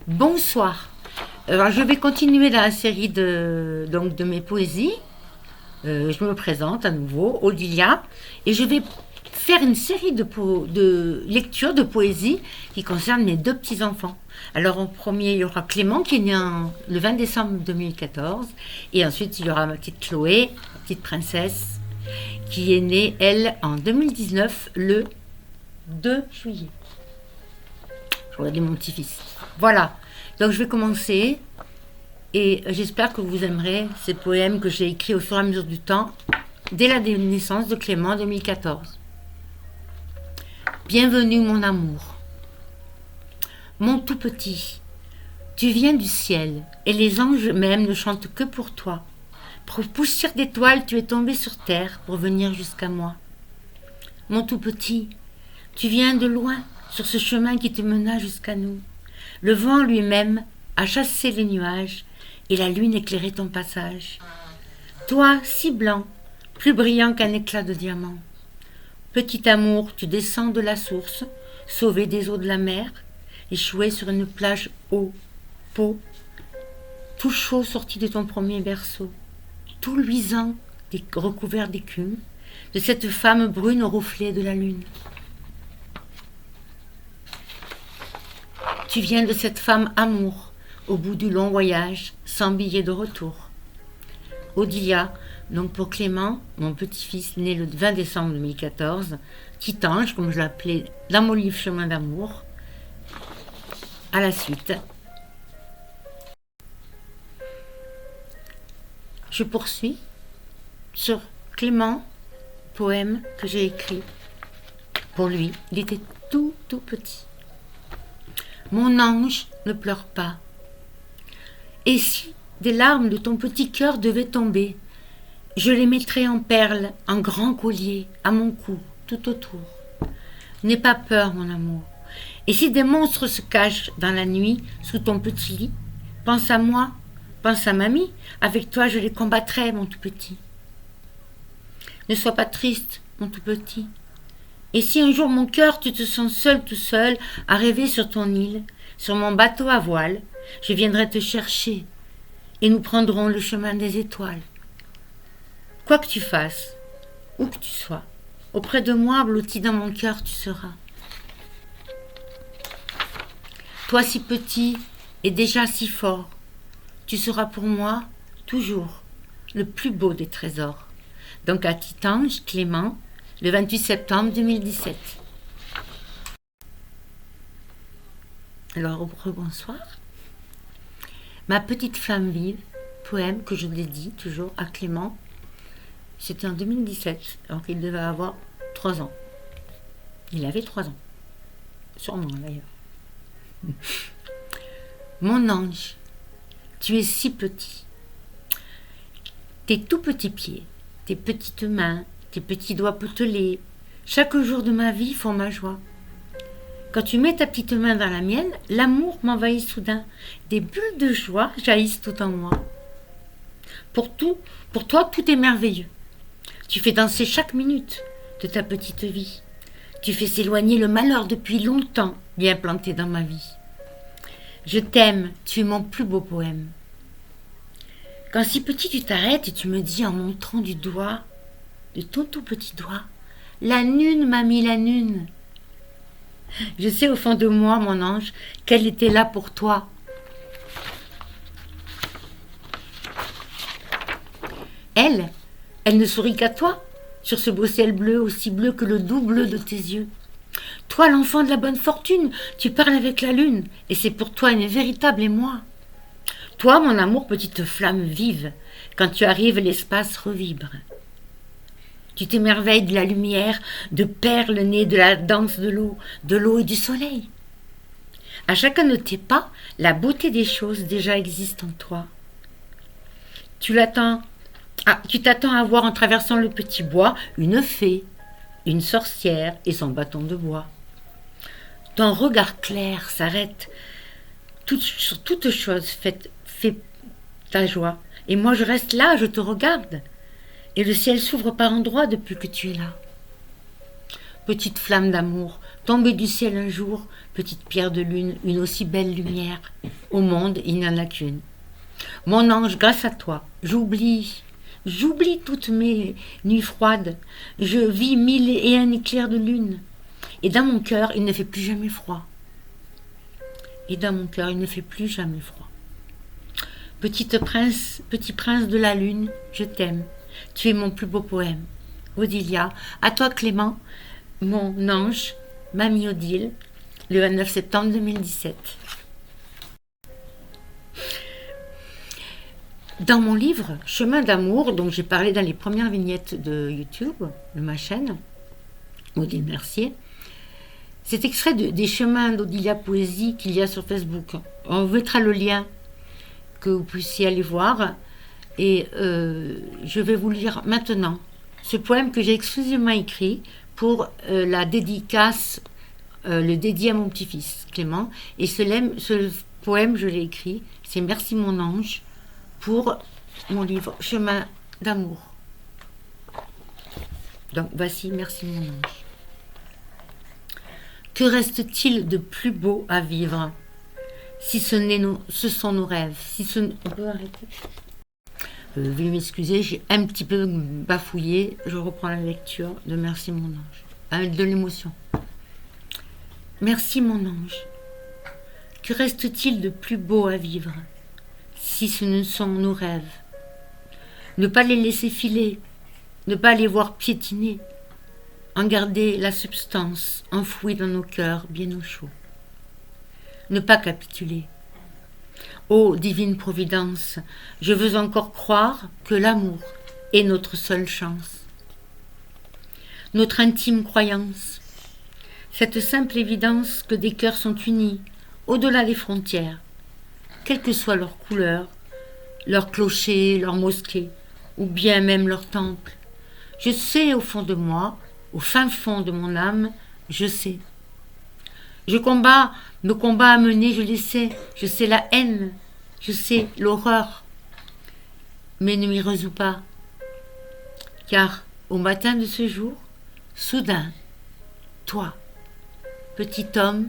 Bonsoir. Alors, je vais continuer dans la série de mes poésies. Je me présente à nouveau, Odilia, et je vais faire une série de lectures de poésie qui concernent mes deux petits-enfants. Alors, en premier, il y aura Clément qui est né le 20 décembre 2014, et ensuite, il y aura ma petite Chloé, ma petite princesse, qui est née, elle, en 2019, le 2 juillet. Je regardais mon petit-fils. Voilà. Donc je vais commencer et j'espère que vous aimerez ces poèmes que j'ai écrits au fur et à mesure du temps, dès la naissance de Clément en 2014. Bienvenue mon amour. Mon tout petit, tu viens du ciel et les anges même ne chantent que pour toi. Pour poussière d'étoiles, tu es tombé sur terre pour venir jusqu'à moi. Mon tout petit, tu viens de loin sur ce chemin qui te mena jusqu'à nous. Le vent lui-même a chassé les nuages et la lune éclairait ton passage. Toi, si blanc, plus brillant qu'un éclat de diamant. Petit amour, tu descends de la source, sauvé des eaux de la mer, échoué sur une plage eau, peau, tout chaud sorti de ton premier berceau, tout luisant, recouvert d'écume, de cette femme brune au reflet de la lune. Tu viens de cette femme amour, au bout du long voyage, sans billet de retour. Odilia, donc pour Clément, mon petit-fils né le 20 décembre 2014, petit ange, comme je l'appelais, dans mon livre Chemin d'amour. À la suite. Je poursuis sur Clément, poème que j'ai écrit pour lui. Il était tout petit. Mon ange, ne pleure pas. Et si des larmes de ton petit cœur devaient tomber, je les mettrais en perles, en grands colliers, à mon cou, tout autour. N'aie pas peur, mon amour. Et si des monstres se cachent dans la nuit, sous ton petit lit, pense à moi, pense à mamie, avec toi je les combattrai, mon tout petit. Ne sois pas triste, mon tout petit. Et si un jour mon cœur, tu te sens seul tout seul, à rêver sur ton île, sur mon bateau à voile, je viendrai te chercher, et nous prendrons le chemin des étoiles. Quoi que tu fasses, où que tu sois, auprès de moi, blotti dans mon cœur, tu seras. Toi si petit et déjà si fort, tu seras pour moi, toujours, le plus beau des trésors. Donc à Titange, Clément, le 28 septembre 2017. Alors, bonsoir. Ma petite flamme vive, poème que je dédie toujours à Clément. C'était en 2017, alors qu'il devait avoir 3 ans. Il avait 3 ans. Sûrement d'ailleurs. Mon ange, tu es si petit. Tes tout petits pieds, tes petites mains, tes petits doigts potelés, chaque jour de ma vie font ma joie. Quand tu mets ta petite main dans la mienne, l'amour m'envahit soudain. Des bulles de joie jaillissent tout en moi. Pour toi, tout est merveilleux. Tu fais danser chaque minute de ta petite vie. Tu fais s'éloigner le malheur depuis longtemps, bien planté dans ma vie. Je t'aime, tu es mon plus beau poème. Quand si petit tu t'arrêtes et tu me dis en montrant du doigt, de ton tout petit doigt, la lune m'a mis la lune. Je sais au fond de moi, mon ange, qu'elle était là pour toi. Elle ne sourit qu'à toi, sur ce beau ciel bleu, aussi bleu que le doux bleu de tes yeux. Toi, l'enfant de la bonne fortune, tu parles avec la lune, et c'est pour toi une véritable émoi. Toi, mon amour, petite flamme vive, quand tu arrives, l'espace revibre. Tu t'émerveilles de la lumière, de perles nées de la danse de l'eau et du soleil. À chacun de tes pas, la beauté des choses déjà existe en toi. Tu t'attends à voir en traversant le petit bois une fée, une sorcière et son bâton de bois. Ton regard clair s'arrête sur toute chose fait ta joie. Et moi je reste là, je te regarde. Et le ciel s'ouvre par endroits depuis que tu es là. petite flamme d'amour, tombée du ciel un jour, petite pierre de lune, une aussi belle lumière. Au monde, il n'y en a qu'une. Mon ange, grâce à toi, j'oublie toutes mes nuits froides. Je vis 1001 éclairs de lune. Et dans mon cœur, il ne fait plus jamais froid. Et dans mon cœur, il ne fait plus jamais froid. Petit prince de la lune, je t'aime. Tu es mon plus beau poème. Odilia, à toi Clément, mon ange, Mamie Odile, le 29 septembre 2017. Dans mon livre Chemin d'amour, dont j'ai parlé dans les premières vignettes de YouTube, de ma chaîne, Odile Mercier, c'est extrait des chemins d'Odilia Poésie qu'il y a sur Facebook. On vous mettra le lien que vous puissiez aller voir. Et je vais vous lire maintenant ce poème que j'ai exclusivement écrit pour la dédicace, le dédié à mon petit-fils Clément. Et ce poème, je l'ai écrit, c'est Merci mon ange, pour mon livre Chemin d'amour. Donc voici Merci mon ange. Que reste-t-il de plus beau à vivre si ce sont nos rêves, on peut arrêter. Veuillez m'excuser, j'ai un petit peu bafouillé. Je reprends la lecture de Merci mon ange, avec de l'émotion. Merci mon ange. Que reste-t-il de plus beau à vivre si ce ne sont nos rêves? Ne pas les laisser filer, ne pas les voir piétiner, en garder la substance enfouie dans nos cœurs bien au chaud. Ne pas capituler. Ô divine providence, je veux encore croire que l'amour est notre seule chance. Notre intime croyance, cette simple évidence que des cœurs sont unis au-delà des frontières, quelle que soit leur couleur, leur clocher, leur mosquée, ou bien même leur temple. Je sais au fond de moi, au fin fond de mon âme, je sais. Nos combats à mener, je sais la haine, je sais l'horreur, mais ne m'y résous pas, car au matin de ce jour, soudain, toi, petit homme,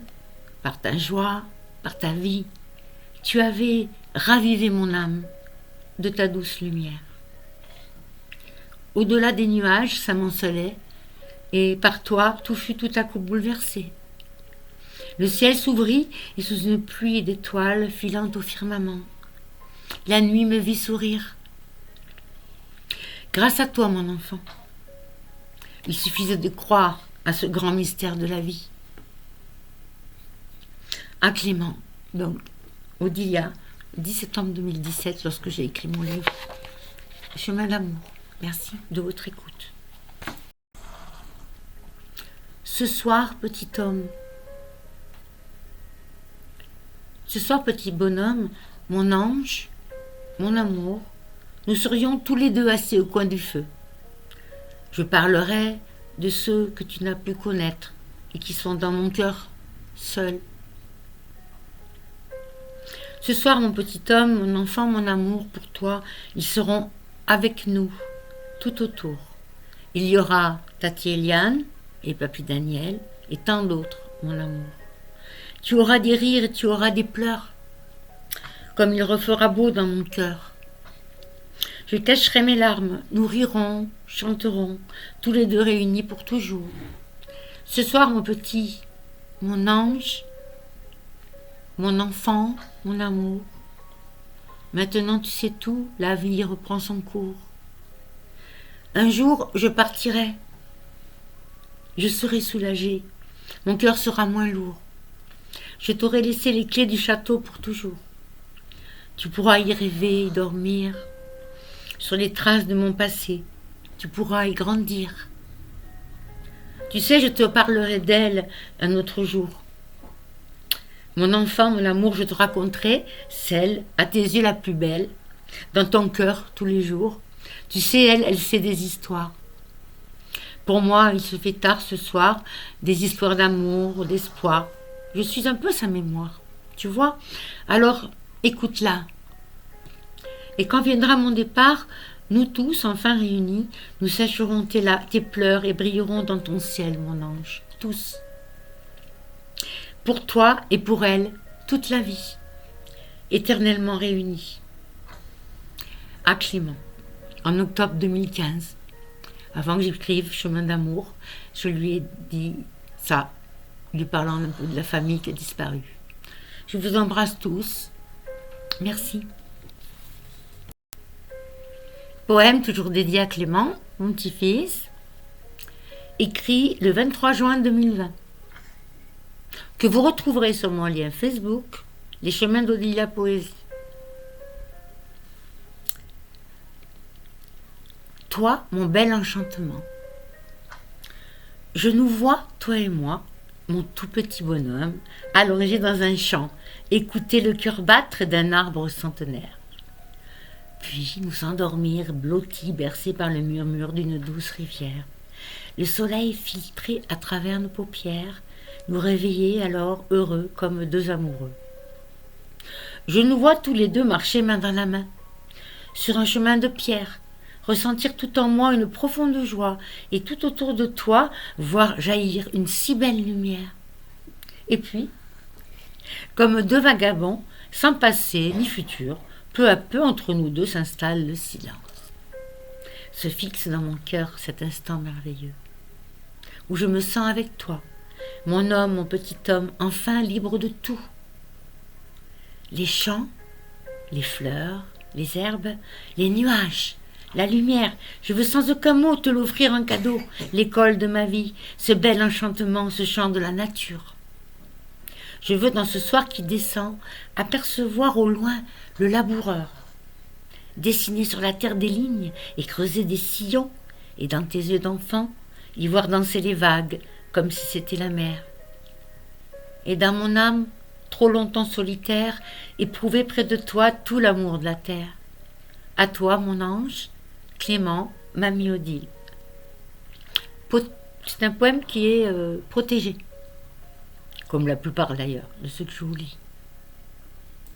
par ta joie, par ta vie, tu avais ravivé mon âme de ta douce lumière. Au-delà des nuages s'amoncelait, et par toi, tout fut tout à coup bouleversé. Le ciel s'ouvrit, et sous une pluie d'étoiles filant au firmament, la nuit me vit sourire. Grâce à toi, mon enfant, il suffisait de croire à ce grand mystère de la vie. À Clément, donc, Odilia, 10 septembre 2017, lorsque j'ai écrit mon livre Chemin d'amour. Merci de votre écoute. Ce soir, petit homme, ce soir, petit bonhomme, mon ange, mon amour, nous serions tous les deux assis au coin du feu. Je parlerai de ceux que tu n'as pu connaître et qui sont dans mon cœur seul. Ce soir, mon petit homme, mon enfant, mon amour, pour toi, ils seront avec nous, tout autour. Il y aura Tati Eliane et Papy Daniel et tant d'autres, mon amour. Tu auras des rires et tu auras des pleurs, comme il refera beau dans mon cœur. Je cacherai mes larmes, nous rirons, chanterons, tous les deux réunis pour toujours. Ce soir, mon petit, mon ange, mon enfant, mon amour, maintenant tu sais tout, la vie reprend son cours. Un jour, je partirai, je serai soulagée, mon cœur sera moins lourd. Je t'aurai laissé les clés du château pour toujours. Tu pourras y rêver, y dormir, sur les traces de mon passé. Tu pourras y grandir. Tu sais, je te parlerai d'elle un autre jour. Mon enfant, mon amour, je te raconterai celle, à tes yeux la plus belle, dans ton cœur tous les jours. Tu sais, elle sait des histoires. Pour moi, il se fait tard ce soir, des histoires d'amour, d'espoir. Je suis un peu sa mémoire, tu vois. Alors, écoute-la. Et quand viendra mon départ, Nous tous, enfin réunis, nous sécherons tes pleurs et brillerons dans ton ciel, mon ange. Tous. Pour toi et pour elle, toute la vie, éternellement réunis. À Clément, en octobre 2015, avant que j'écrive Chemin d'amour, je lui ai dit ça, lui parlant un peu de la famille qui a disparu. Je vous embrasse tous. Merci. Poème toujours dédié à Clément, mon petit-fils, écrit le 23 juin 2020, que vous retrouverez sur mon lien Facebook, Les Chemins d'Odilia Poésie. Toi, mon bel enchantement. Je nous vois, toi et moi, mon tout petit bonhomme, allongé dans un champ, écouter le cœur battre d'un arbre centenaire. Puis nous endormir, blottis, bercés par le murmure d'une douce rivière. Le soleil filtré à travers nos paupières, nous réveiller alors heureux comme deux amoureux. Je nous vois tous les deux marcher main dans la main, sur un chemin de pierre, ressentir tout en moi une profonde joie, et tout autour de toi voir jaillir une si belle lumière. Et puis, comme deux vagabonds, sans passé ni futur, peu à peu entre nous deux s'installe le silence. Se fixe dans mon cœur cet instant merveilleux, où je me sens avec toi, mon homme, mon petit homme, enfin libre de tout. Les champs, les fleurs, les herbes, les nuages, la lumière, je veux sans aucun mot te l'offrir en cadeau, l'école de ma vie, ce bel enchantement, ce chant de la nature. Je veux dans ce soir qui descend apercevoir au loin le laboureur, dessiner sur la terre des lignes et creuser des sillons, et dans tes yeux d'enfant, y voir danser les vagues comme si c'était la mer. Et dans mon âme, trop longtemps solitaire, éprouver près de toi tout l'amour de la terre. À toi, mon ange, Clément, Mamie Odile. C'est un poème qui est protégé, comme la plupart d'ailleurs de ceux que je vous lis.